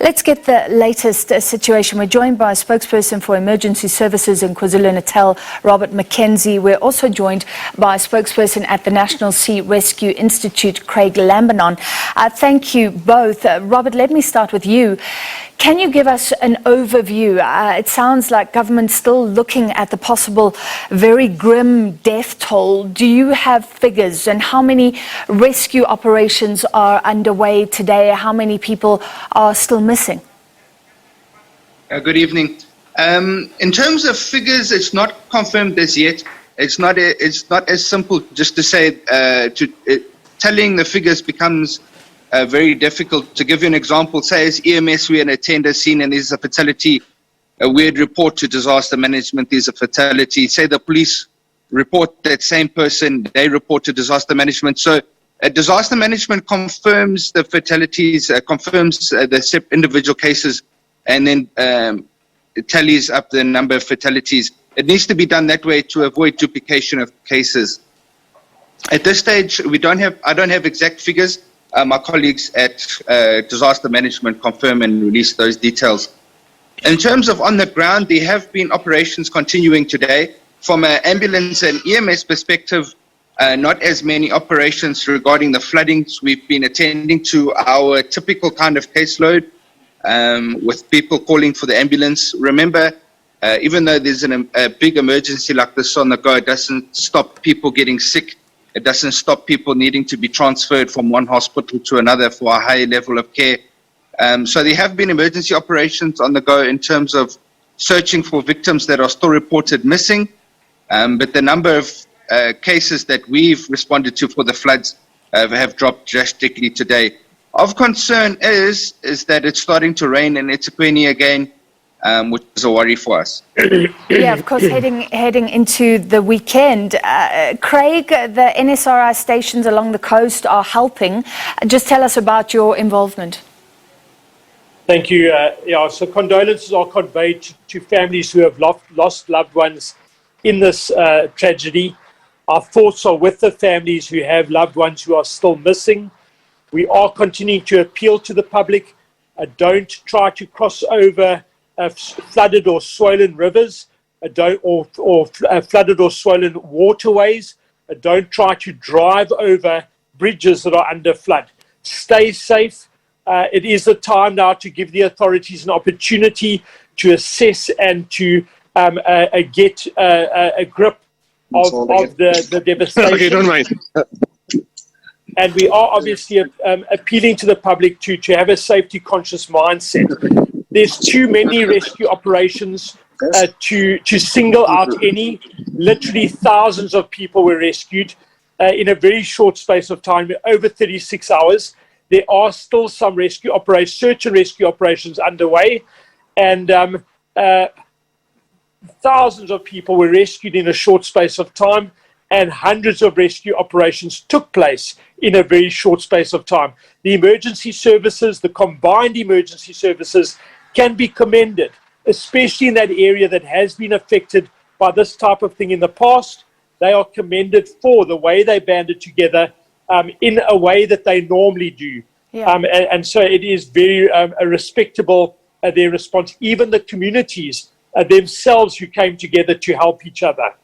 Let's get the latest situation. We're joined by a spokesperson for emergency services in KwaZulu-Natal, Robert McKenzie. We're also joined by a spokesperson at the National Sea Rescue Institute, Craig Lambinon. Thank you both. Robert, let me start with you. Can you give us an overview? It sounds like government's still looking at the possible very grim death toll. Do you have figures, and how many rescue operations are underway today? How many people are still missing? Good evening. In terms of figures, it's not confirmed as yet. It's not as simple just to say. Telling the figures becomes very difficult. To give you an example, say as EMS we attend a scene and there's a fatality, we'd report to disaster management there's a fatality. Say the police report that same person, they report to disaster management. So disaster management confirms the fatalities, confirms the individual cases, and then it tallies up the number of fatalities. It needs to be done that way to avoid duplication of cases. At this stage, I don't have exact figures. My colleagues at disaster management confirm and release those details. In terms of on the ground, there have been operations continuing today. From an ambulance and EMS perspective, not as many operations regarding the floodings. We've been attending to our typical kind of caseload with people calling for the ambulance. Remember, even though there's a big emergency like this on the go, it doesn't stop people getting sick. It doesn't stop people needing to be transferred from one hospital to another for a higher level of care. So there have been emergency operations on the go in terms of searching for victims that are still reported missing. But the number of cases that we've responded to for the floods have dropped drastically today. Of concern is that it's starting to rain in eThekwini again, which is a worry for us. Yeah, of course, heading into the weekend. Craig, the NSRI stations along the coast are helping. Just tell us about your involvement. Thank you. So condolences are conveyed to families who have lost loved ones in this tragedy. Our thoughts are with the families who have loved ones who are still missing. We are continuing to appeal to the public. Don't try to cross over flooded or swollen rivers, or flooded or swollen waterways. Don't try to drive over bridges that are under flood. Stay safe. It is the time now to give the authorities an opportunity to assess and to get a grip of the devastation. Okay, don't mind. And we are obviously appealing to the public to have a safety conscious mindset. There's too many rescue operations to single out any. Literally thousands of people were rescued in a very short space of time, over 36 hours. There are still some rescue operations, search and rescue operations underway, and thousands of people were rescued in a short space of time, and hundreds of rescue operations took place in a very short space of time. The emergency services, the combined emergency services, can be commended, especially in that area that has been affected by this type of thing in the past. They are commended for the way they banded together in a way that they normally do. Yeah. And so it is very respectable, their response, even the communities themselves who came together to help each other.